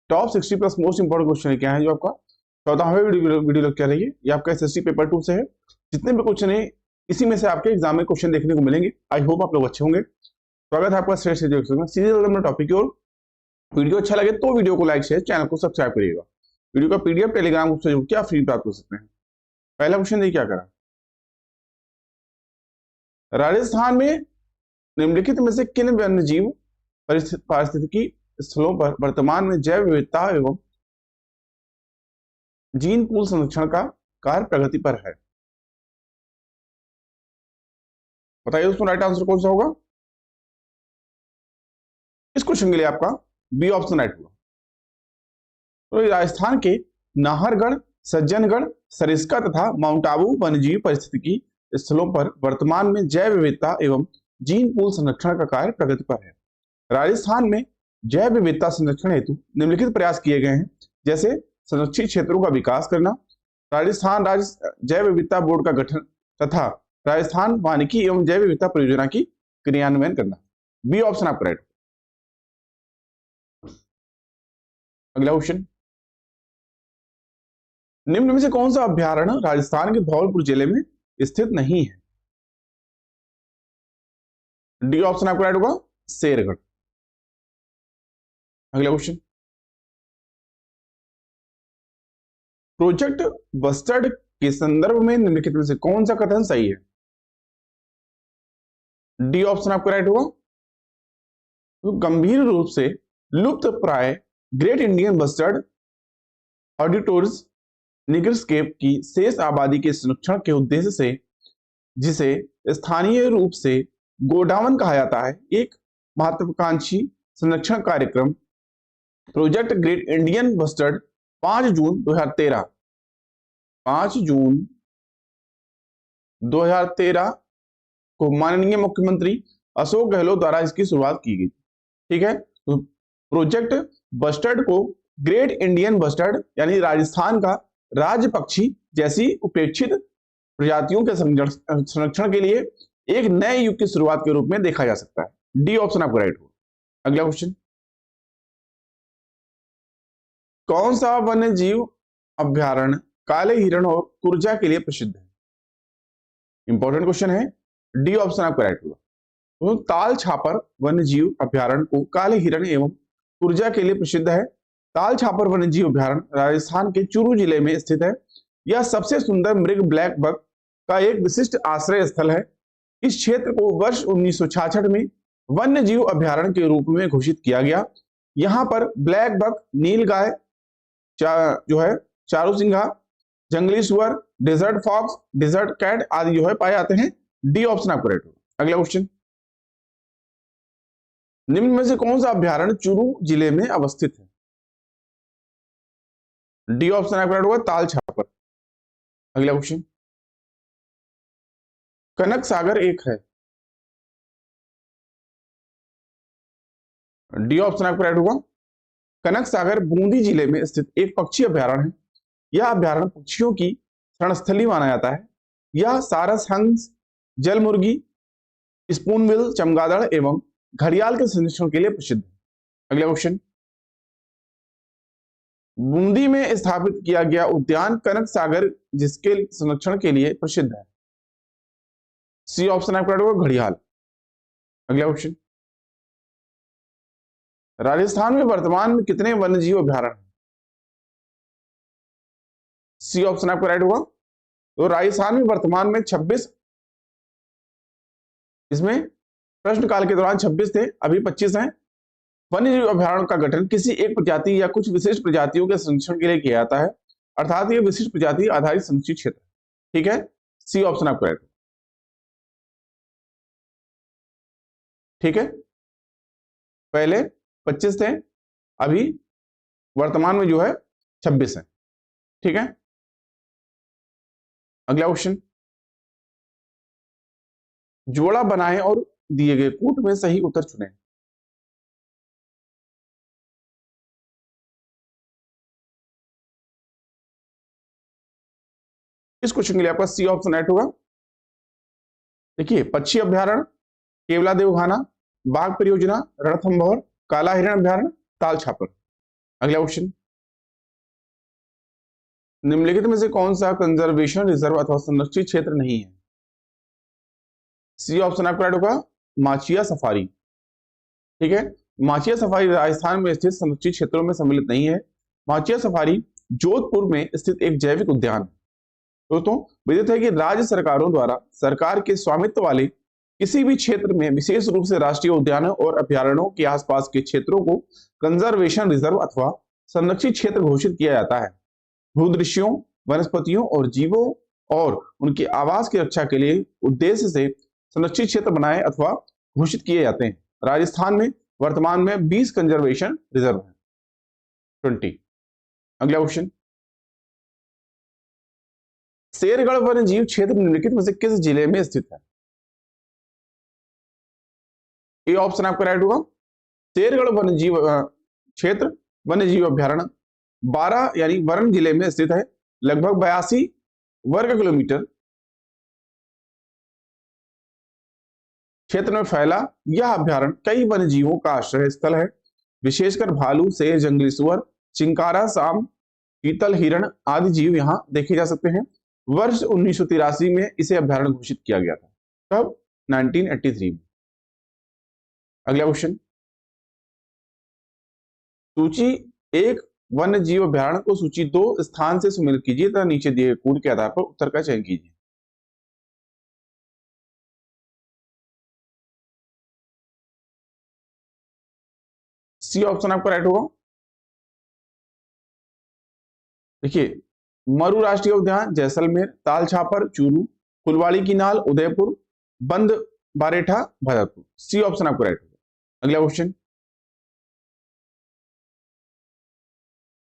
Top 60 plus most important question क्या है जो आपका 14वें वीडियो लेक्चर है ये आपका एसएससी पेपर 2 से है। जितने भी क्वेश्चन है इसी में से आपके एग्जाम में क्वेश्चन देखने को मिलेंगे। आई होप आप लोग अच्छे होंगे। स्वागत है आपका श्रेष्ठ एजुकेशन सीरीज टॉपिक की ओर। वीडियो अच्छा लगे तो वीडियो को लाइक शेयर, चैनल को सब्सक्राइब करिएगा। वीडियो का पीडीएफ टेलीग्राम ग्रुप से क्या फ्री प्राप्त कर सकते हैं। पहला क्वेश्चन देखिए क्या करा। राजस्थान में निम्नलिखित में से किन वन्यजीव पारिस्थितिकी स्थलों पर वर्तमान में जैव विविधता एवं जीन पूल संरक्षण का कार्य प्रगति पर है? बताइए उसमें राइट आंसर कौन सा होगा। इस क्वेश्चन के लिए आपका बी ऑप्शन राइट होगा। तो राजस्थान के नाहरगढ़, सज्जनगढ़, सरिस्का तथा माउंट आबू वन्यजीव पारिस्थितिकी स्थलों पर वर्तमान में जैव विविधता एवं जीन पूल संरक्षण का कार्य प्रगति पर है। राजस्थान में जैव विविधता संरक्षण हेतु निम्नलिखित प्रयास किए गए हैं, जैसे संरक्षित क्षेत्रों का विकास करना, राजस्थान राज्य जैव विविधता बोर्ड का गठन तथा राजस्थान वानिकी एवं जैव विविधता परियोजना की क्रियान्वयन करना। बी ऑप्शन आपका राइट। अगला क्वेश्चन, निम्न में से कौन सा अभ्यारण्य राजस्थान के धौलपुर जिले में स्थित नहीं है? डी ऑप्शन आपका राइट होगा, शेरगढ़। अगला क्वेश्चन, प्रोजेक्ट बस्टर्ड के संदर्भ में निम्नलिखित में से कौन सा कथन सही है? डी ऑप्शन आपका राइट होगा। तो गंभीर रूप से लुप्त प्राय ग्रेट इंडियन बस्टर्ड ऑडिटोर्स निग्रस्केप की शेष आबादी के संरक्षण के उद्देश्य से, जिसे स्थानीय रूप से गोडावन कहा जाता है, एक महत्वाकांक्षी संरक्षण कार्यक्रम प्रोजेक्ट ग्रेट इंडियन बस्टर्ड 5 जून 2013 को माननीय मुख्यमंत्री अशोक गहलोत द्वारा इसकी शुरुआत की गई। ठीक है, तो प्रोजेक्ट बस्टर्ड को ग्रेट इंडियन बस्टर्ड यानी राजस्थान का राज्य पक्षी जैसी उपेक्षित प्रजातियों के संरक्षण के लिए एक नए युग की शुरुआत के रूप में देखा जा सकता है। डी ऑप्शन आपको राइट होगा। अगला क्वेश्चन, कौन सा वन्य जीव अभ्यारण्य काले हिरण और कुर्जा के लिए प्रसिद्ध है? इंपॉर्टेंट क्वेश्चन है। डी ऑप्शन आपका राइट होगा। तो ताल छापर वन्य जीव अभ्यारण्य को काले हिरण एवं कुर्जा के लिए प्रसिद्ध है। ताल छापर वन्य जीव अभ्यारण्य राजस्थान के चूरू जिले में स्थित है। यह सबसे सुंदर मृग ब्लैक बक का एक विशिष्ट आश्रय स्थल है। इस क्षेत्र को वर्ष 1966 में वन्य जीव अभ्यारण्य के रूप में घोषित किया गया। यहाँ पर ब्लैक बक, नील गाय जो है, चारूसिंघा, जंगली सुअर, डेजर्ट फॉक्स, डेजर्ट कैट आदि जो है पाए जाते हैं। डी ऑप्शन आपको राइट होगा। अगला क्वेश्चन, निम्न में से कौन सा अभ्यारण्य चूरू जिले में अवस्थित है? डी ऑप्शन आपका राइट होगा, ताल छापर। अगला क्वेश्चन, कनक सागर एक है। डी ऑप्शन आपका राइट होगा। कनक सागर बूंदी जिले में स्थित एक पक्षी अभ्यारण्य है। यह अभ्यारण्य पक्षियों की शरणस्थली माना जाता है। यह सारस हंस, जल मुर्गी, स्पूनबिल चमगादड़ एवं घड़ियाल के संरक्षण के लिए प्रसिद्ध है। अगला क्वेश्चन, बूंदी में स्थापित किया गया उद्यान कनक सागर जिसके संरक्षण के लिए प्रसिद्ध है? सी ऑप्शन आपका राइट होगा, घड़ियाल। अगला क्वेश्चन, राजस्थान में वर्तमान में कितने वन्यजीव अभ्यारण्य हैं? सी ऑप्शन आपका राइट होगा। तो राजस्थान में वर्तमान में 26, इसमें प्रश्नकाल के दौरान 26 थे, अभी 25 हैं। वन्यजीव अभ्यारण्य का गठन किसी एक प्रजाति या कुछ विशिष्ट प्रजातियों के संरक्षण के लिए किया जाता है, अर्थात ये विशिष्ट प्रजाति आधारित संरक्षित क्षेत्र। ठीक है, सी ऑप्शन आपका राइट। ठीक है, पहले 25 थे, अभी वर्तमान में जो है 26 है। ठीक है, अगला क्वेश्चन, जोड़ा बनाएं और दिए गए कूट में सही उत्तर चुनें। इस क्वेश्चन के लिए आपका सी ऑप्शन राइट होगा। देखिए, पक्षी अभ्यारण्य केवला देवघाना, बाघ परियोजना, रणथंभौर, काला हिरण अभ्यारण्य, ताल छापर। अगला क्वेश्चन, निम्नलिखित में से कौन सा कंजर्वेशन रिजर्व अथवा संरक्षित क्षेत्र नहीं है? सी ऑप्शन आपका राइट होगा, माचिया सफारी। ठीक है, माचिया सफारी राजस्थान में स्थित संरक्षित क्षेत्रों में सम्मिलित नहीं है। माचिया सफारी जोधपुर में स्थित एक जैविक उद्यान है। दोस्तों, विदित है कि राज्य सरकारों द्वारा सरकार के स्वामित्व वाले किसी भी क्षेत्र में विशेष रूप से राष्ट्रीय उद्यानों और अभ्यारण्यों के आसपास के क्षेत्रों को कंजर्वेशन रिजर्व अथवा संरक्षित क्षेत्र घोषित किया जाता है। भूदृश्यों, वनस्पतियों और जीवों और उनके आवास की रक्षा के लिए उद्देश्य से संरक्षित क्षेत्र बनाए अथवा घोषित किए जाते हैं। राजस्थान में वर्तमान में 20 कंजर्वेशन रिजर्व हैं। 20। अगला क्वेश्चन, शेरगढ़ वन्य जीव क्षेत्र निम्नलिखित में से किस जिले में स्थित है? ये ऑप्शन आपका राइट होगा, शेरगढ़ वन्य जीव क्षेत्र वन्य जीव अभ्यारण्य 12 यानी वरण जिले में स्थित है। लगभग 82 वर्ग किलोमीटर क्षेत्र में फैला यह अभ्यारण्य कई वन्य जीवों का आश्रय स्थल है। विशेषकर भालू, शेर, जंगली सुअर, चिंकारा, सांप, चीतल, हिरण आदि जीव यहाँ देखे जा सकते हैं। वर्ष 1983 में इसे अभ्यारण्य घोषित किया गया था। कब? 1983 में। अगला क्वेश्चन, सूची 1 वन्य जीव अभ्यारण्य को सूची 2 स्थान से सम्मिलित कीजिए तथा नीचे दिए गए कोड के आधार पर उत्तर का चयन कीजिए। सी ऑप्शन आपका राइट होगा। देखिए, मरु राष्ट्रीय उद्यान जैसलमेर, ताल छापर चूरू, फुलवाड़ी की नाल उदयपुर, बंद बारेठा भरतपुर। सी ऑप्शन आपको राइट होगा। अगला क्वेश्चन,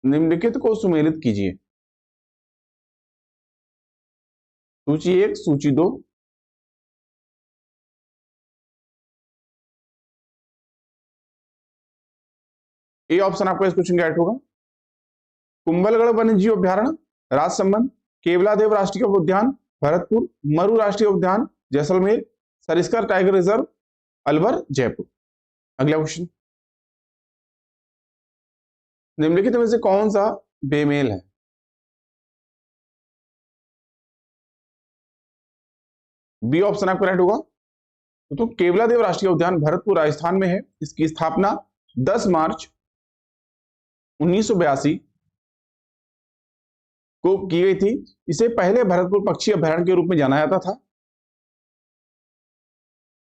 निम्नलिखित को सुमेलित कीजिए। सूची 1, सूची 2। ए ऑप्शन आपका इस क्वेश्चन का राइट होगा। कुंभलगढ़ वन्य जीव अभ्यारण्य, राजसमंद, केवलादेव राष्ट्रीय उद्यान भरतपुर, मरु राष्ट्रीय उद्यान जैसलमेर, सरिस्का टाइगर रिजर्व अलवर जयपुर। अगला क्वेश्चन, निम्नलिखित में से कौन सा बेमेल है? बी ऑप्शन आपका राइट होगा। तो केवलादेव राष्ट्रीय उद्यान भरतपुर राजस्थान में है। इसकी स्थापना 10 मार्च 1982 को की गई थी। इसे पहले भरतपुर पक्षी अभ्यारण्य के रूप में जाना जाता था।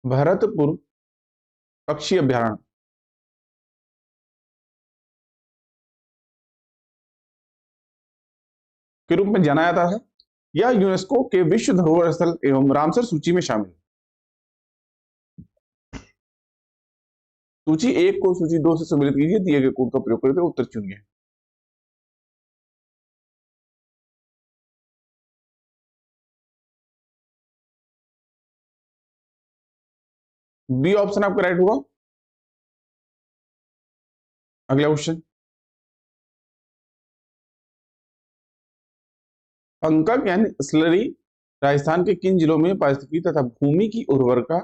भरतपुर पक्षी अभ्यारण्य के रूप में जाना जाता है। यह यूनेस्को के विश्व धरोहर स्थल एवं रामसर सूची में शामिल है। सूची 1 को सूची 2 से सम्मिलित कीजिए, दिए गए कोड का प्रयोग करके उत्तर चुनिए। बी ऑप्शन आपका राइट होगा। अगला क्वेश्चन, पंकक यानी स्लरी राजस्थान के किन जिलों में पारिस्थितिकी तथा भूमि की उर्वरता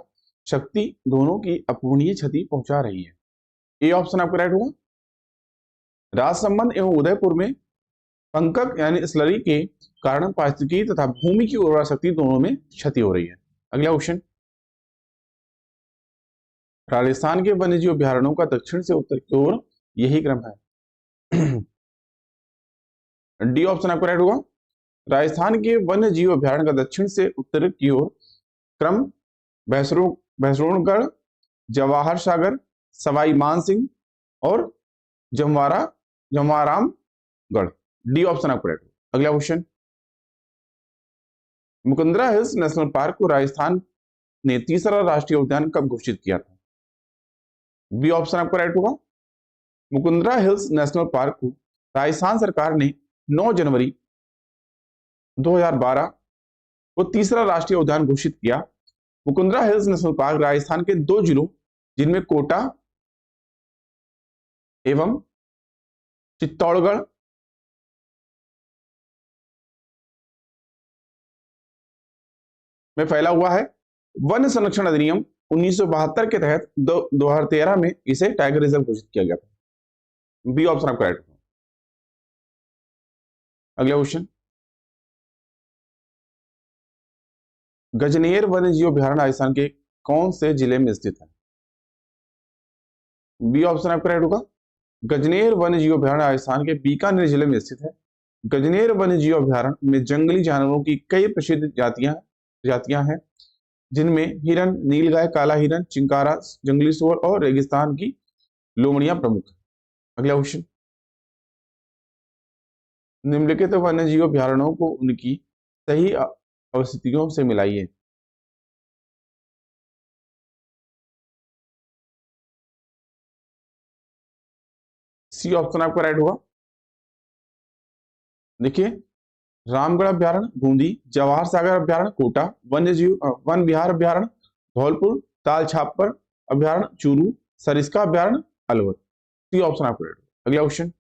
शक्ति दोनों की अपूरणीय क्षति पहुंचा रही है? ए ऑप्शन आपका राइट होगा। राजसमंद एवं उदयपुर में पंकक यानी स्लरी के कारण पारिस्थितिकी तथा भूमि की उर्वरा शक्ति दोनों में क्षति हो रही है। अगला क्वेश्चन, राजस्थान के वन्यजीव अभ्यारण्यों का दक्षिण से उत्तर की ओर यही क्रम है। डी ऑप्शन आपका राइट होगा। राजस्थान के वन्य जीव अभ्यारण्य का दक्षिण से उत्तर की ओर क्रम भैंसरोणगढ़, जवाहर सागर, सवाई मानसिंह और जमवारामगढ़। डी ऑप्शन आपका राइट होगा। अगला question, Mukundra hills national park को राजस्थान ने तीसरा राष्ट्रीय उद्यान कब घोषित किया था? बी ऑप्शन आपका राइट होगा। मुकुंदरा हिल्स नेशनल पार्क को राजस्थान सरकार ने 9 जनवरी 2012 को तीसरा राष्ट्रीय उद्यान घोषित किया। Mukundra hills national park Rajasthan के 2 जिलों जिनमें कोटा एवं चित्तौड़गढ़ में फैला हुआ है। वन संरक्षण अधिनियम 1972 के तहत 2013 में इसे टाइगर रिजर्व घोषित किया गया था। बी ऑप्शन आपका राइट होगा। अगला क्वेश्चन, गजनेर वन्य जीव अभयारण्य राजस्थान के कौन से जिले में स्थित है? बी ऑप्शन आपका राइट होगा। गजनेर वन्य जीव अभयारण्य राजस्थान के बीकानेर जिले में स्थित है। गजनेर वन्य जीव अभयारण्य में जंगली जानवरों की कई प्रसिद्ध जातियां हैं, जिनमें हिरन, नीलगाय, काला हिरन, चिंकारा, जंगली सुअर और रेगिस्तान की लोमड़ियां प्रमुख हैं। अगला क्वेश्चन, निम्नलिखित वन्य जीव अभयारण्यों को उनकी सही अवस्थितियों से मिलाइए। सी ऑप्शन आपका राइट होगा। देखिए, रामगढ़ अभ्यारण्य बूंदी, जवाहर सागर अभ्यारण्य कोटा, वन विहार अभ्यारण्य धौलपुर, ताल छापर अभ्यारण्य चूरू, सरिस्का अभ्यारण्य अलवर। सी ऑप्शन आपका राइट होगा। अगला क्वेश्चन,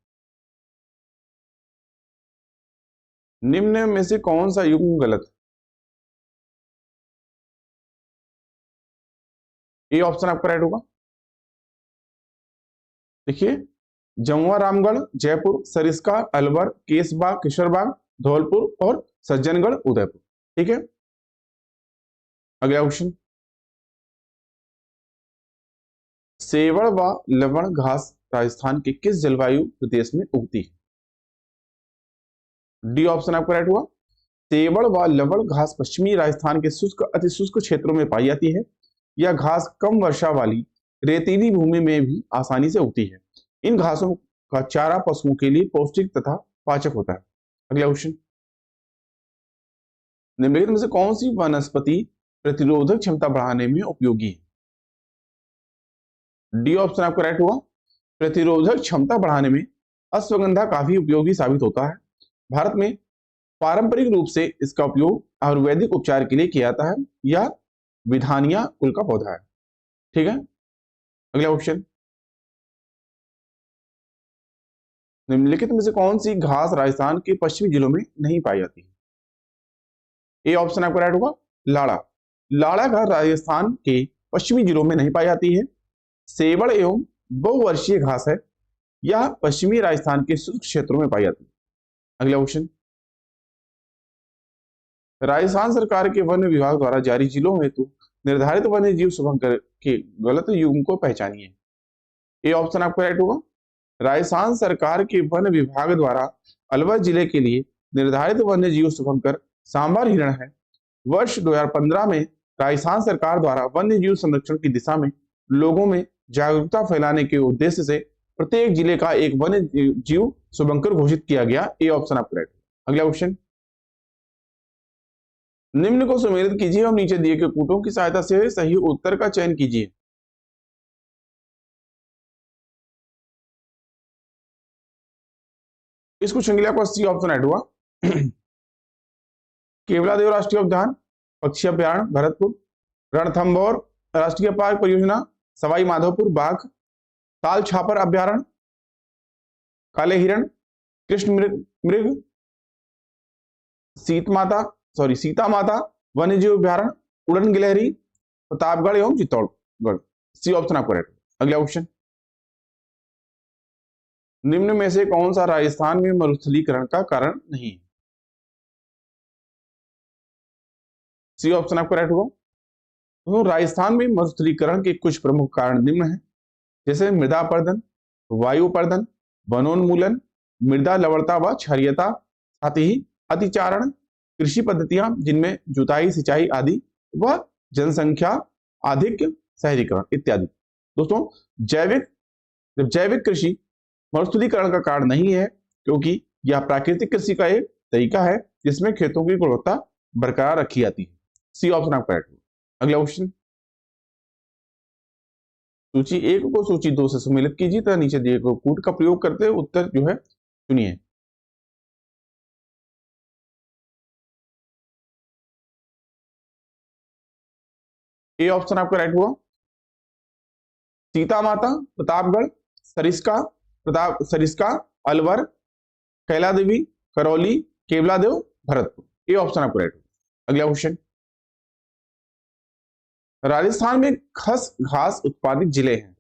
निम्न में से कौन सा युग्म गलत है? ए ऑप्शन आपका राइट होगा। देखिए, जमुआ रामगढ़, जयपुर, सरिस्का, अलवर, केसबाग, किशोरबाग, धौलपुर और सज्जनगढ़ उदयपुर। ठीक है। अगला क्वेश्चन, सेवड़ व लवण घास राजस्थान के किस जलवायु प्रदेश में उगती है? डी ऑप्शन आपका राइट हुआ। सेवड़ व लवण घास पश्चिमी राजस्थान के शुष्क अति शुष्क क्षेत्रों में पाई जाती है। यह घास कम वर्षा वाली रेतीली भूमि में भी आसानी से उगती है। इन घासों का चारा पशुओं के लिए पौष्टिक तथा पाचक होता है। अगला क्वेश्चन, निम्नलिखित में से कौन सी वनस्पति प्रतिरोधक क्षमता बढ़ाने में उपयोगी है? डी ऑप्शन आपका राइट हुआ। प्रतिरोधक क्षमता बढ़ाने में अश्वगंधा काफी उपयोगी साबित होता है। भारत में पारंपरिक रूप से इसका उपयोग आयुर्वेदिक उपचार के लिए किया जाता है। यह विधानिया कुल का पौधा है। ठीक है। अगला क्वेश्चन, निम्नलिखित में से कौन सी घास राजस्थान के पश्चिमी जिलों में नहीं पाई जाती है? ए ऑप्शन आपका राइट होगा। लाड़ा। लाड़ा घास राजस्थान के पश्चिमी जिलों में नहीं पाई जाती है। सेवड़ एवं बहुवर्षीय घास है। यह पश्चिमी राजस्थान के शुष्क क्षेत्रों में पाई जाती है। अगला क्वेश्चन, राजस्थान सरकार के वन विभाग द्वारा जारी जिलों हेतु निर्धारित वन्य जीव शुभंकर के गलत युग्म को पहचानिए। ए ऑप्शन आपका राइट होगा। राजस्थान सरकार के वन विभाग द्वारा अलवर जिले के लिए निर्धारित वन्य जीव शुभंकर सांबर हिरण है। वर्ष 2015 में राजस्थान सरकार द्वारा वन्य जीव संरक्षण की दिशा में लोगों में जागरूकता फैलाने के उद्देश्य से प्रत्येक जिले का एक वन्य जीव शुभंकर घोषित किया गया। ए ऑप्शन आपका राइट। अगला क्वेश्चन, निम्न को सम्मिलित कीजिए और नीचे दिए गए कूटों की सहायता से सही उत्तर का चयन कीजिए। इस क्वेश्चन के लिए आपको सी ऑप्शन ऐड हुआ। केवलादेव राष्ट्रीय उद्यान, पक्षी अभ्यारण्य भरतपुर, रणथंभौर राष्ट्रीय पार्क परियोजना सवाई माधोपुर बाघ, ताल छापर अभ्यारण्य काले हिरण, कृष्ण मृग, सीता माता वन्य जीव अभ्यारण्य उड़न गिलहरी, प्रतापगढ़ एवं चित्तौड़गढ़। सी ऑप्शन आपका राइट। अगला क्वेश्चन, निम्न में से कौन सा राजस्थान में मरुस्थलीकरण का कारण नहीं है? सी ऑप्शन आपका राइट होगा। तो राजस्थान में मरुस्थलीकरण के कुछ प्रमुख कारण निम्न हैं, जैसे मृदा अपर्दन, वायु अपर्दन, वनोन्मूलन, मृदा लवणता व क्षारीयता, साथ ही अतिचारण, कृषि पद्धतियां जिनमें जुताई, सिंचाई आदि व जनसंख्या अधिक शहरीकरण इत्यादि। दोस्तों, जैविक कृषि मरुस्थलीकरण का कारण नहीं है, क्योंकि यह प्राकृतिक कृषि का एक तरीका है जिसमें खेतों की गुणवत्ता बरकरार रखी जाती है। सी ऑप्शन आपका राइट। अगला क्वेश्चन, सूची 1 को सूची 2 से सम्मिलित कीजिए तथा नीचे दिए गए कूट का प्रयोग करते हुए उत्तर जो है चुनिए। ए ऑप्शन आपका राइट हुआ। सीता माता, प्रतापगढ़, सरिस्का, अलवर, कैला देवी, करौली, केवलादेव, भरतपुर। ए ऑप्शन आपका राइट हुआ। अगला क्वेश्चन, राजस्थान में खस घास उत्पादित जिले हैं।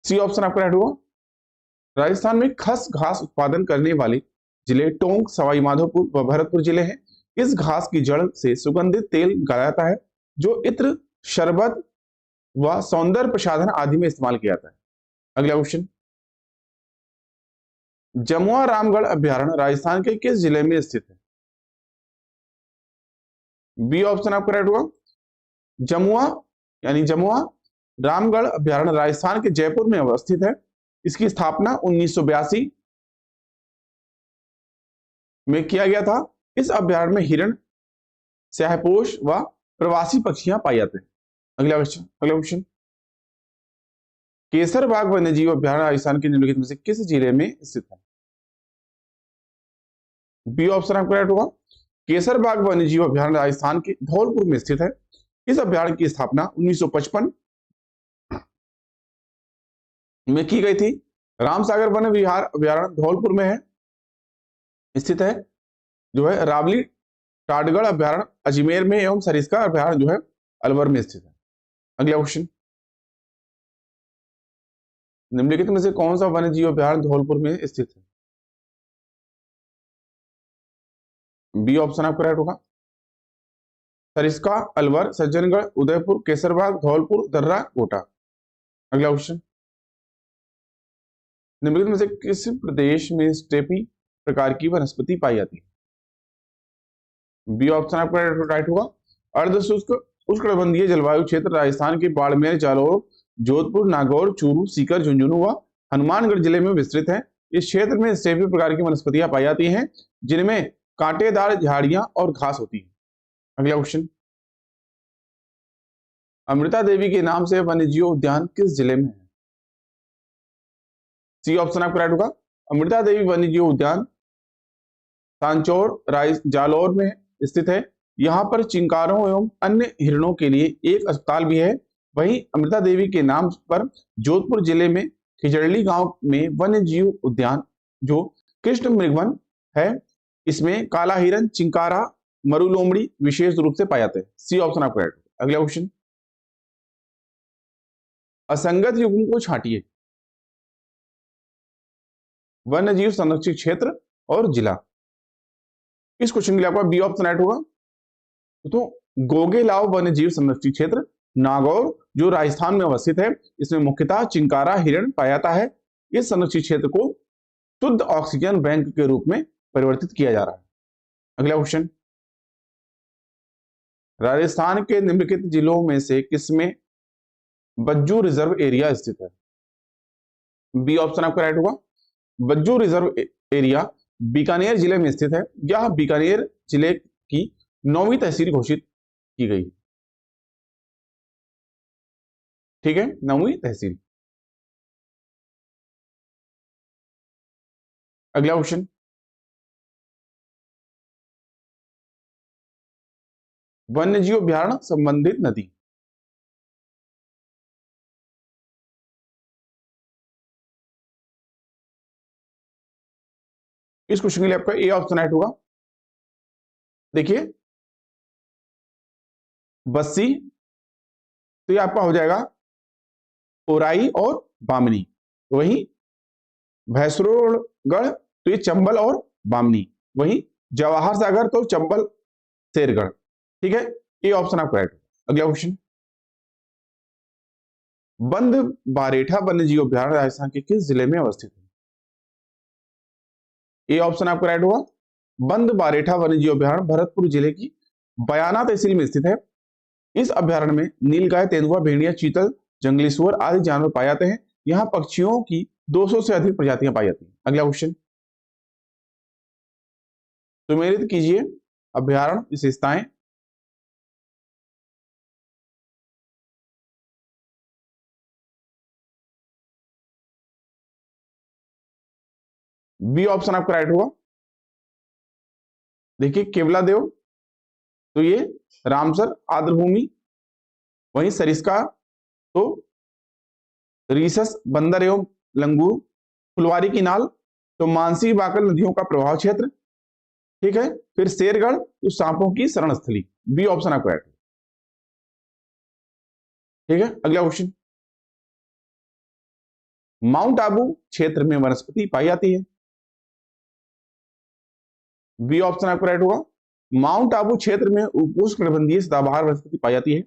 सी ऑप्शन आपका राइट होगा। राजस्थान में खस घास उत्पादन करने वाले जिले टोंक, सवाई माधोपुर व भरतपुर जिले हैं। इस घास की जड़ से सुगंधित तेल निकाला जाता है जो इत्र, शरबत व सौंदर्य प्रसाधन आदि में इस्तेमाल किया जाता है। अगला क्वेश्चन, जमुआ रामगढ़ अभ्यारण्य राजस्थान के किस जिले में स्थित है? बी ऑप्शन आपका राइट होगा। जमुआ यानी जमुआ रामगढ़ अभ्यारण्य राजस्थान के जयपुर में अवस्थित है। इसकी स्थापना 1982 में किया गया था। इस अभ्यारण्य में हिरण, स्याहपोश व प्रवासी पक्षियां पाई जाते हैं। अगला क्वेश्चन, केसरबाग वन्यजीव अभ्यारण्य राजस्थान के निम्नलिखित में से किस जिले में स्थित है? बी ऑप्शन आपका राइट होगा। केसरबाग वन्यजीव अभ्यारण्य राजस्थान के धौलपुर में स्थित है। इस अभ्यारण्य की स्थापना 1955 में की गई थी। रामसागर वन विहार अभ्यारण्य धौलपुर में है स्थित है जो है। रावली टाटगढ़ अभ्यारण्य अजमेर में एवं सरिस्का अभ्यारण्य जो है अलवर में स्थित है। अगला क्वेश्चन, निम्नलिखित में से कौन सा वन्यजीव अभ्यारण्य धौलपुर में स्थित है? बी ऑप्शन आपका राइट होगा। सरिस्का, अलवर, सज्जनगढ़, उदयपुर, केसरबाग, धौलपुर, दर्रा, कोटा। अगला क्वेश्चन, निम्नलिखित में से किस प्रदेश में स्टेपी प्रकार की वनस्पति पाई जाती है? बी ऑप्शन आपका राइट होगा। अर्धशुष्क उष्णकटिबंधीय जलवायु क्षेत्र राजस्थान के बाड़मेर, जालौर, जोधपुर, नागौर, चूरू, सीकर, झुंझुनू व हनुमानगढ़ जिले में विस्तृत है। इस क्षेत्र में स्टेपी प्रकार की वनस्पतियां पाई जाती हैं जिनमें कांटेदार झाड़ियां और घास होती है। अगला क्वेश्चन, अमृता देवी के नाम से वन्यजीव उद्यान किस जिले में है? सी ऑप्शन आपका राइट होगा। अमृता देवी वन्यजीव उद्यान सांचौर, जालौर में स्थित है। यहाँ पर चिंकारों एवं अन्य हिरणों के लिए एक अस्पताल भी है। वहीं अमृता देवी के नाम पर जोधपुर जिले में खिजड़ली गांव में वन्य जीव उद्यान जो कृष्ण मृगवन है, इसमें काला हिरन, चिंकारा, मरुलोमड़ी विशेष रूप से पाए जाते हैं। सी ऑप्शन आपका राइट। अगला क्वेश्चन, असंगत युग्म को छांटिए। वन्य जीव संरक्षित क्षेत्र और जिला। इस क्वेश्चन के लिए आपका बी ऑप्शन राइट होगा। तो गोगेलाव वन्य जीव संरक्षित क्षेत्र नागौर जो राजस्थान में अवस्थित है, इसमें मुख्यतः चिंकारा हिरण पाया जाता है। इस संरक्षित क्षेत्र को शुद्ध ऑक्सीजन बैंक के रूप में परिवर्तित किया जा रहा है। अगला क्वेश्चन, राजस्थान के निम्नलिखित जिलों में से किसमें बज्जू रिजर्व एरिया स्थित है? बी ऑप्शन आपका राइट होगा। बज्जू रिजर्व एरिया बीकानेर जिले में स्थित है। यह बीकानेर जिले की 9वीं तहसील घोषित की गई। ठीक है, 9वीं तहसील। अगला क्वेश्चन, वन्यजीव अभ्यारण्य संबंधित नदी। इस क्वेश्चन के लिए आपका ए ऑप्शन राइट होगा। देखिए, बस्सी तो ये आपका हो जाएगा ओराई और बामनी। वहीं भैंसरोगढ़ तो ये चंबल और बामनी। वहीं जवाहर सागर तो चंबल, शेरगढ़। ठीक है, ये ऑप्शन आपका राइट। अगला क्वेश्चन, बंद बारेठा वन्यजीव अभ्यारण्य राजस्थान के किस जिले में अवस्थित है? ये ऑप्शन आपका राइट होगा। बंद बारेठा वन्यजीव अभ्यारण्य भरतपुर जिले की बयाना तहसील में स्थित है। इस अभ्यारण्य में नीलगाय, तेंदुआ, भेड़िया, चीतल, जंगली सुअर आदि जानवर पाए जाते हैं। यहाँ पक्षियों की 200 से अधिक प्रजातियां पाई जाती हैं। अगला क्वेश्चन, सुमेलित कीजिए अभ्यारण्य विशेषताएं। बी ऑप्शन आपका राइट होगा। देखिए, केवला देव तो ये रामसर आर्द्रभूमि। वहीं सरिस्का तो रीसस, बंदर एवं लंगूर। फुलवारी की नाल तो मानसी बाकल नदियों का प्रवाह क्षेत्र। ठीक है, फिर शेरगढ़ तो सांपों की शरण स्थली। बी ऑप्शन आपका राइट। ठीक है, अगला क्वेश्चन, माउंट आबू क्षेत्र में वनस्पति पाई जाती है? बी ऑप्शन आपका राइट होगा। माउंट आबू क्षेत्र में उपोष्णकटिबंधीय सदाबहार वनस्पति पाई जाती है।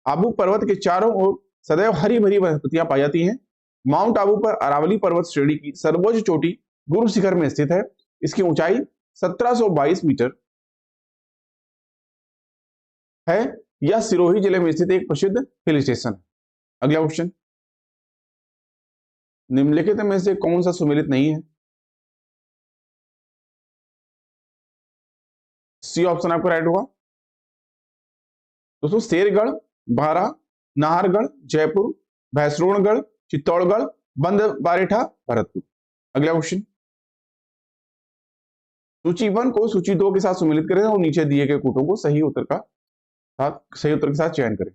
आबू पर्वत के चारों ओर सदैव हरी भरी वनस्पतियां पाई जाती हैं। माउंट आबू पर अरावली पर्वत श्रेणी की सर्वोच्च चोटी गुरु शिखर में स्थित है। इसकी ऊंचाई 1722 मीटर है। यह सिरोही जिले में स्थित एक प्रसिद्ध हिल स्टेशन है। अगला क्वेश्चन, निम्नलिखित में से कौन सा सुमेलित नहीं है? सी ऑप्शन आपका राइट होगा। दोस्तों, शेरगढ़, बारा, नाहरगढ़, जयपुर, भैंसरोणगढ़, चित्तौड़गढ़, बंदबारेठा, भरतपुर। अगला क्वेश्चन, सूची 1 को सूची 2 के साथ सुमेलित करें और नीचे दिए गए कूटों को सही उत्तर के साथ चयन करें।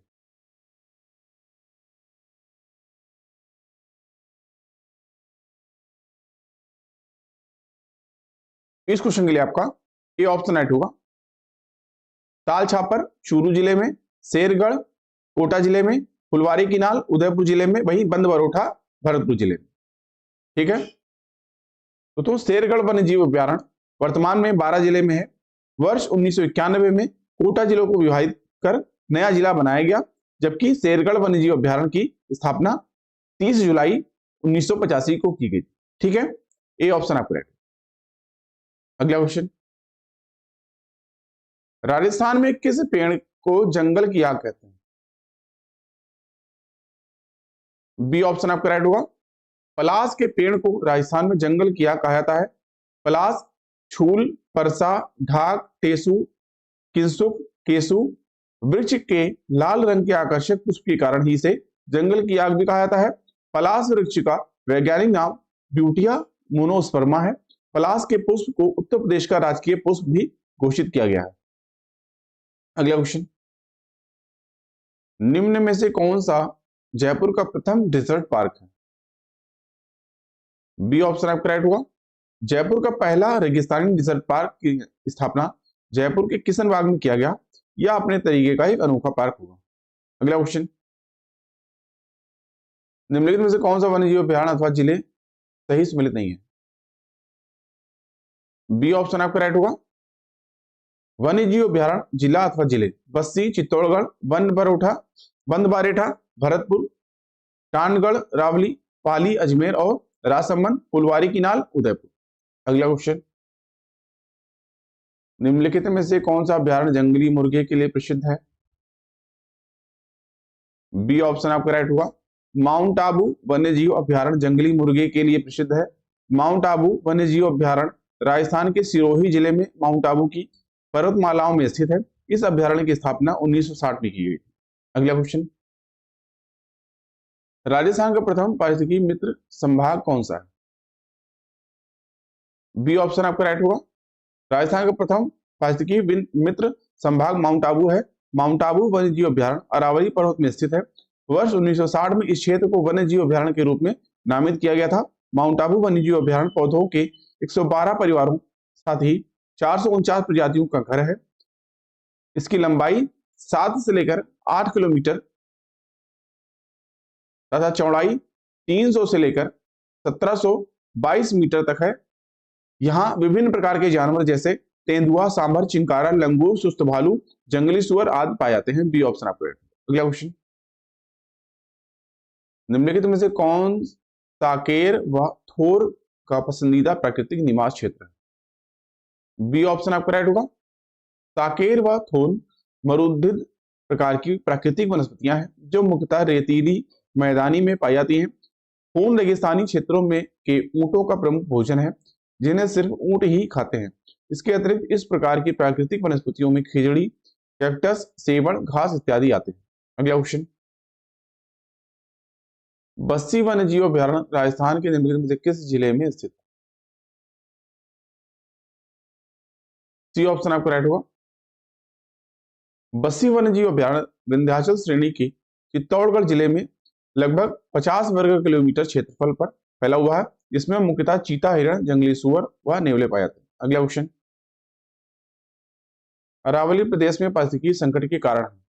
इस क्वेश्चन के लिए आपका ए ऑप्शन राइट होगा। ताल छापर चूरू जिले में, शेरगढ़ कोटा जिले में, फुलवारी किनाल उदयपुर जिले में, वहीं बंदबरोठा भरतपुर जिले में। ठीक है, तो शेरगढ़ वन्यजीव अभ्यारण्य वर्तमान में 12 जिले में है। वर्ष 1991 में कोटा जिलों को विभाजित कर नया जिला बनाया गया, जबकि शेरगढ़ वन्यजीव अभ्यारण्य की स्थापना 30 जुलाई 1985 को की गई। ठीक है, ए ऑप्शन आपका राइट। अगला क्वेश्चन, राजस्थान में किस पेड़ को जंगल की आग कहते हैं? बी ऑप्शन आपका राइट होगा। पलास के पेड़ को राजस्थान में जंगल की आग कहा जाता है। पलास, छूल, परसा, ढाक, टेसु, किंसुक, केसु वृक्ष के लाल रंग के आकर्षक पुष्प के कारण ही इसे जंगल की आग भी कहा जाता है। पलास वृक्ष का वैज्ञानिक नाम ब्यूटिया मोनोस्पर्मा है। पलास के पुष्प को उत्तर प्रदेश का राजकीय पुष्प भी घोषित किया गया है। अगला क्वेश्चन, निम्न में से कौन सा जयपुर का प्रथम डेजर्ट पार्क है? बी ऑप्शन आपका राइट होगा। जयपुर का पहला रेगिस्तानी डेजर्ट पार्क की स्थापना जयपुर के किशन बाग में किया गया। यह अपने तरीके का एक अनोखा पार्क होगा। अगला क्वेश्चन, निम्नलिखित में से कौन सा वन्यजीव अभ्यारण्य अथवा जिले सही सम्मिलित नहीं है? बी ऑप्शन आपका राइट होगा। वन्यजीव अभ्यारण्य जिला अथवा जिले बस्सी, चित्तौड़गढ़, बंदबारेठा, भरतपुर, टांडगढ़, रावली, पाली, अजमेर और राजसमंद, फुलवारी किनाल, उदयपुर। अगला क्वेश्चन, निम्नलिखित में से कौन सा अभ्यारण्य जंगली मुर्गे के लिए प्रसिद्ध है? बी ऑप्शन आपका राइट होगा। माउंट आबू वन्यजीव अभ्यारण्य जंगली मुर्गे के लिए प्रसिद्ध है। माउंट आबू वन्यजीव अभ्यारण्य राजस्थान के सिरोही जिले में माउंट आबू की पर्वतमालाओं में स्थित है। इस अभ्यारण्य की स्थापना 1960 में की गई। अगला क्वेश्चन, राजस्थान का प्रथम पारिस्थितिकी मित्र संभाग कौन सा है? बी ऑप्शन आपका राइट होगा। राजस्थान का प्रथम पारिस्थितिकी मित्र संभाग माउंट आबू है। माउंट आबू वन्यजीव अभ्यारण्य अरावली पर्वत में स्थित है। वर्ष 1960 में इस क्षेत्र को वन्यजीव अभ्यारण्य के रूप में नामित किया गया था। माउंट आबू वन्यजीव अभ्यारण्य पौधों के 112 परिवारों साथ ही 449 प्रजातियों का घर है। इसकी लंबाई 7 से लेकर 8 किलोमीटर तथा चौड़ाई 300 से लेकर 1722 मीटर तक है। यहाँ विभिन्न प्रकार के जानवर जैसे तेंदुआ, सांभर, चिंकारा, लंगूर, सुस्त भालू, जंगली सुअर आदि पाए जाते हैं। बी ऑप्शन आपका राइट। अगला क्वेश्चन, निम्नलिखित में से कौन साकेर व थोर का पसंदीदा प्राकृतिक निवास क्षेत्र है? बी ऑप्शन आपका राइट होगा। साकेर व थोर मरुद्भिद प्रकार की प्राकृतिक वनस्पतियां हैं जो मुख्यतः रेतीली मैदानी में पाई जाती हैं। पूर्ण रेगिस्तानी क्षेत्रों में के ऊंटों का प्रमुख भोजन है, जिन्हें सिर्फ ऊंट ही खाते हैं। इसके अतिरिक्त इस प्रकार की प्राकृतिक वनस्पतियों में खिजड़ी, कैक्टस, सेवण, घास इत्यादि आते हैं। अगला क्वेश्चन, बस्सी वन्यजीव अभ्यारण्य राजस्थान के निम्नलिखित में से किस जिले में स्थित है? सी ऑप्शन आपका राइट होगा। बस्सी वन्यजीव अभ्यारण्य विंध्याचल श्रेणी के चित्तौड़गढ़ जिले में लगभग 50 वर्ग किलोमीटर क्षेत्रफल पर फैला हुआ है, जिसमें मुख्यतः चीता, हिरण, जंगली सुअर व नेवले पाए जाते हैं। अगला क्वेश्चन, अरावली प्रदेश में पारिस्थितिकी संकट के कारण है।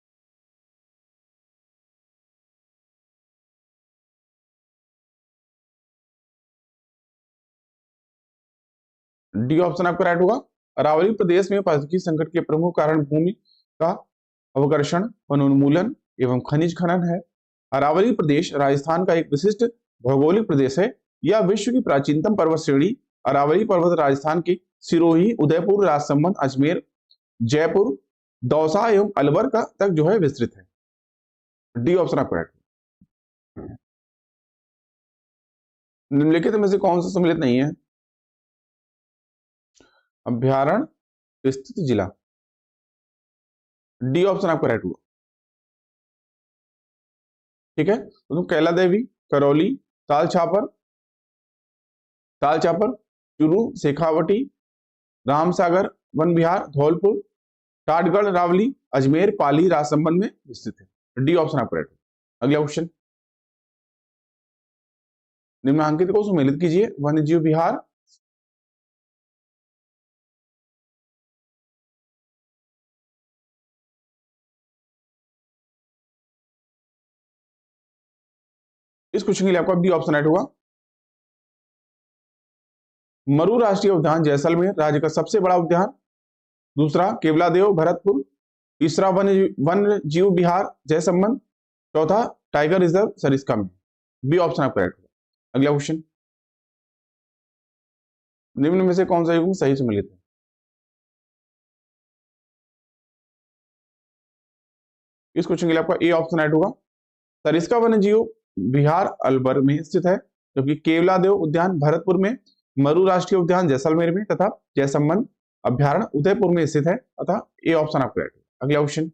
डी ऑप्शन आपका राइट होगा। अरावली प्रदेश में पारिस्थितिकी संकट के प्रमुख कारण भूमि का अवकर्षण, वनोन्मूलन एवं खनिज खनन है। अरावली प्रदेश राजस्थान का एक विशिष्ट भौगोलिक प्रदेश है। यह विश्व की प्राचीनतम पर्वत श्रेणी अरावली पर्वत राजस्थान के सिरोही, उदयपुर, राजसमंद, अजमेर, जयपुर, दौसा एवं अलवर का तक जो है विस्तृत है। डी ऑप्शन आपका राइट। निम्नलिखित में से कौन सा सम्मिलित नहीं है? अभ्यारण्य स्थित जिला। डी ऑप्शन आपका राइट हुआ। ठीक है, तो कैला देवी, करौली, ताल छापर, चूरू, शेखावटी, रामसागर वन विहार, धौलपुर, टाटगढ़, रावली, अजमेर, पाली, राजसमंद में स्थित है। डी ऑप्शन आपका राइट हुआ। अगला क्वेश्चन, निम्नांकित को सम्मिलित कीजिए। वन्यजीव विहार, इस क्वेश्चन के लिए आपका बी ऑप्शन राइट होगा। मरु राष्ट्रीय उद्यान जैसलमेर राज्य का सबसे बड़ा उद्यान। दूसरा केवलादेव भरतपुर। तीसरा वन जीव विहार जयसमंद। चौथा टाइगर रिजर्व सरिस्का में। बी ऑप्शन आपका राइट होगा। अगला क्वेश्चन, निम्न में से कौन सा युग्म सही सम्मिलित है? इस क्वेश्चन के लिए आपका ए ऑप्शन राइट होगा। सरिस्का वन्य जीव विहार अलवर में स्थित है, जबकि केवलादेव उद्यान भरतपुर में, मरु राष्ट्रीय उद्यान जैसलमेर में तथा जयसमंद अभ्यारण्य उदयपुर में स्थित है। अतः ए ऑप्शन आपका राइट है। अगला क्वेश्चन,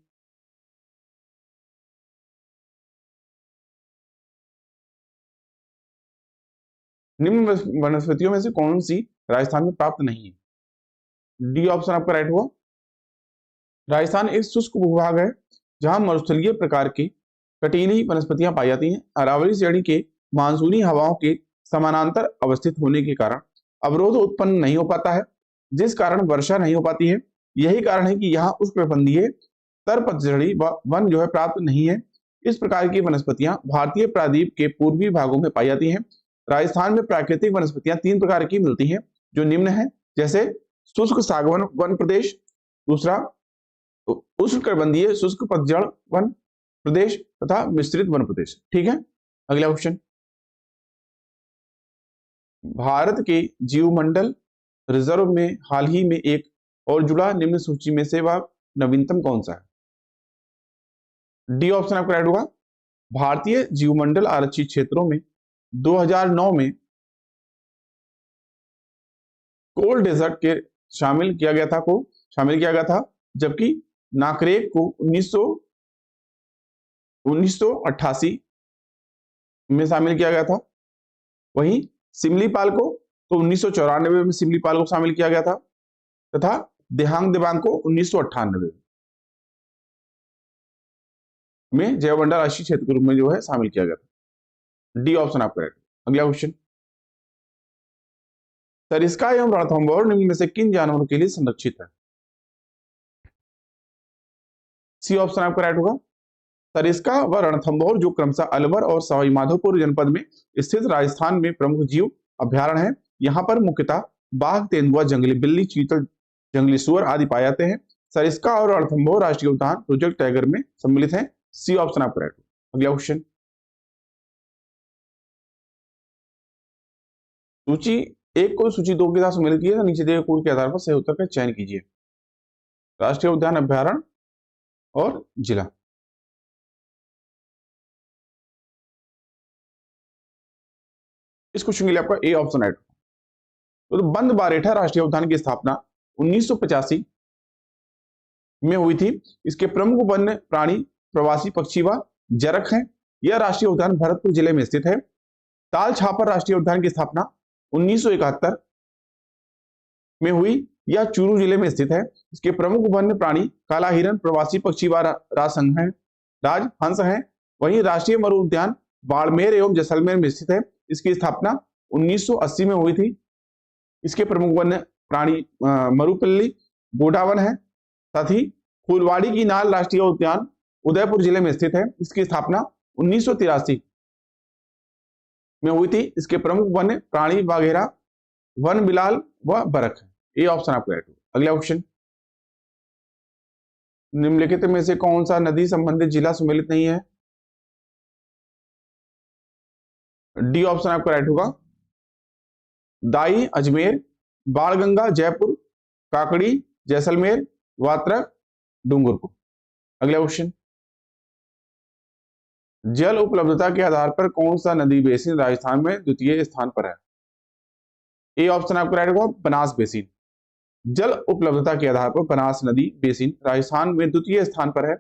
निम्न वनस्पतियों में से कौन सी राजस्थान में प्राप्त नहीं है? डी ऑप्शन आपका राइट हुआ। राजस्थान एक शुष्क भूभाग है जहां मरुस्थलीय प्रकार की कटीली वनस्पतियां पाई जाती हैं। अरावली श्रेणी के मानसूनी हवाओं के समानांतर अवस्थित होने के कारण अवरोध उत्पन्न नहीं हो पाता है, जिस कारण वर्षा नहीं हो पाती है। यही कारण है कि यहाँ उष्णकटिबंधीय तरपतझड़ी वन जो है प्राप्त नहीं है। इस प्रकार की वनस्पतियां भारतीय प्रायद्वीप के पूर्वी भागों में पाई जाती हैं। राजस्थान में प्राकृतिक वनस्पतियां 3 प्रकार की मिलती हैं, जो निम्न है, जैसे शुष्क सागवन वन प्रदेश, दूसरा उष्णकटिबंधीय शुष्क पतझड़ वन प्रदेश तथा मिश्रित वन प्रदेश। ठीक है, अगला क्वेश्चन, भारत के जीवमंडल रिजर्व में हाल ही में एक और जुड़ा निम्न सूची में से वह नवीनतम कौन सा है? डी ऑप्शन आपका राइट होगा। भारतीय जीवमंडल आरक्षित क्षेत्रों में 2009 में कोल्ड डेजर्ट के शामिल किया गया था, जबकि नाकरेक को 1988 में शामिल किया गया था। वहीं सिमलीपाल को तो 1994 में सिमलीपाल को शामिल किया गया था तथा देहांग देवांग को 1998 में जैवमंडल राष्ट्रीय क्षेत्र के रूप में जो है शामिल किया गया था। डी ऑप्शन आपका राइट। अगला क्वेश्चन, सरिस्का एवं रणथंभौर निम्न में से किन जानवरों के लिए संरक्षित है? सी ऑप्शन आपका राइट होगा। सरिस्का व रणथंभौर जो क्रमशः अलवर और सवाई माधोपुर जनपद में स्थित राजस्थान में प्रमुख जीव अभ्यारण्य है। यहाँ पर मुख्यतः बाघ, तेंदुआ, जंगली बिल्ली, चीतल, जंगली सुअर आदि पाए जाते हैं। सरिस्का और रणथंभौर राष्ट्रीय उद्यान प्रोजेक्ट टाइगर में सम्मिलित हैं। सी ऑप्शन आपका राइट होगा। अगला क्वेश्चन, सूची 1 को सूची 2 के साथ सम्मिलित किया, नीचे दिए कोड के आधार पर सही उत्तर का चयन कीजिए। राष्ट्रीय उद्यान, अभ्यारण्य और जिला। इस क्वेश्चन के लिए आपका ए ऑप्शन राइट। तो बंद बारेठा राष्ट्रीय उद्यान की स्थापना 1985 में हुई थी। इसके प्रमुख वन्य प्राणी प्रवासी पक्षी व जरख हैं। यह राष्ट्रीय उद्यान भरतपुर जिले में स्थित है। ताल छापर राष्ट्रीय उद्यान की स्थापना 1971 में हुई। यह चूरू जिले में स्थित है। इसके प्रमुख वन्य प्राणी काला हिरन, प्रवासी पक्षी व राजहंस हैं। वहीं राष्ट्रीय मरु उद्यान बाड़मेर एवं जैसलमेर में स्थित है। इसकी स्थापना 1980 में हुई थी। इसके प्रमुख वन्य प्राणी मरुपल्ली, गोडावन है। साथ ही फूलवाड़ी की नाल राष्ट्रीय उद्यान उदयपुर जिले में स्थित है। इसकी स्थापना 1983 में हुई थी। इसके प्रमुख वन्य प्राणी बाघेरा, वन बिलाल व बरख है। ए ऑप्शन आपका राइट होगा। अगला क्वेश्चन, निम्नलिखित में से कौन सा नदी संबंधित जिला सम्मिलित नहीं है? डी ऑप्शन आपका राइट होगा। दाई अजमेर, बाणगंगा जयपुर, काकड़ी जैसलमेर, वात्रक डूंगरपुर। अगला क्वेश्चन, जल उपलब्धता के आधार पर कौन सा नदी बेसिन राजस्थान में द्वितीय स्थान पर है? ए ऑप्शन आपका राइट होगा, बनास बेसिन। जल उपलब्धता के आधार पर बनास नदी बेसिन राजस्थान में द्वितीय स्थान पर है।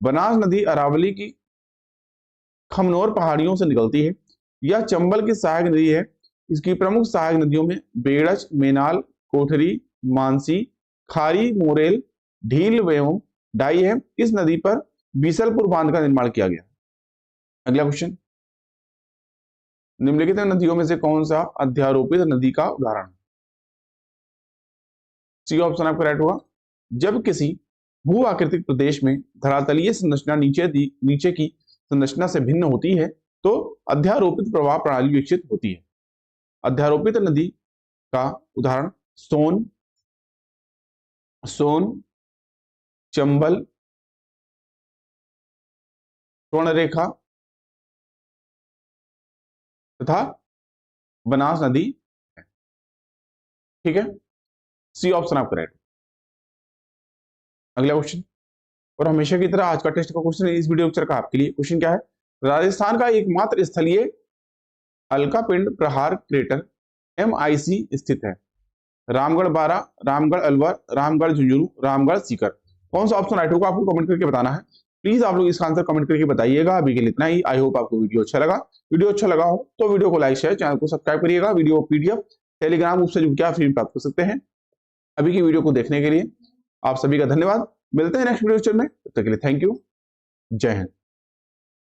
बनास नदी अरावली की खमनोर पहाड़ियों से निकलती है। यह चंबल की सहायक नदी है। इसकी प्रमुख सहायक नदियों में बेड़च, मेनाल, कोठरी, मानसी, खारी, मोरेल, ढील एवं डाई है। इस नदी पर बीसलपुर बांध का निर्माण किया गया। अगला क्वेश्चन, निम्नलिखित नदियों में से कौन सा अध्यारोपित नदी का उदाहरण है? सी ऑप्शन आपका राइट होगा। जब किसी भू आकृतिक प्रदेश में धरातलीय संरचना नीचे की संरचना से भिन्न होती है तो अध्यारोपित प्रवाह प्रणाली विकसित होती है। अध्यारोपित नदी का उदाहरण सोन, चंबल, स्वर्णरेखा तथा बनास नदी है। ठीक है, सी ऑप्शन आपका राइट। अगला क्वेश्चन, और हमेशा की तरह आज का टेस्ट का क्वेश्चन इस वीडियो लेक्चर का आपके लिए क्वेश्चन क्या है? राजस्थान का एकमात्र स्थलीय अलकापिंड प्रहार क्रेटर MIC स्थित है। रामगढ़ बारा, रामगढ़ अलवर, रामगढ़ झुंझुनू, रामगढ़ सीकर। कौन सा ऑप्शन राइट होगा आपको कमेंट करके बताना है। प्लीज आप लोग इसका आंसर कमेंट करके बताइएगा। अभी के लिए इतना ही। आई होप आपको वीडियो अच्छा लगा। वीडियो अच्छा लगा हो तो वीडियो को लाइक शेयर, चैनल को सब्सक्राइब करिएगा। वीडियो PDF टेलीग्राम ग्रुप से जुड़ के आप फ्री प्राप्त कर सकते हैं। अभी की वीडियो को देखने के लिए आप सभी का धन्यवाद। मिलते हैं नेक्स्ट वीडियो में, तब तक के लिए थैंक यू। जय हिंद।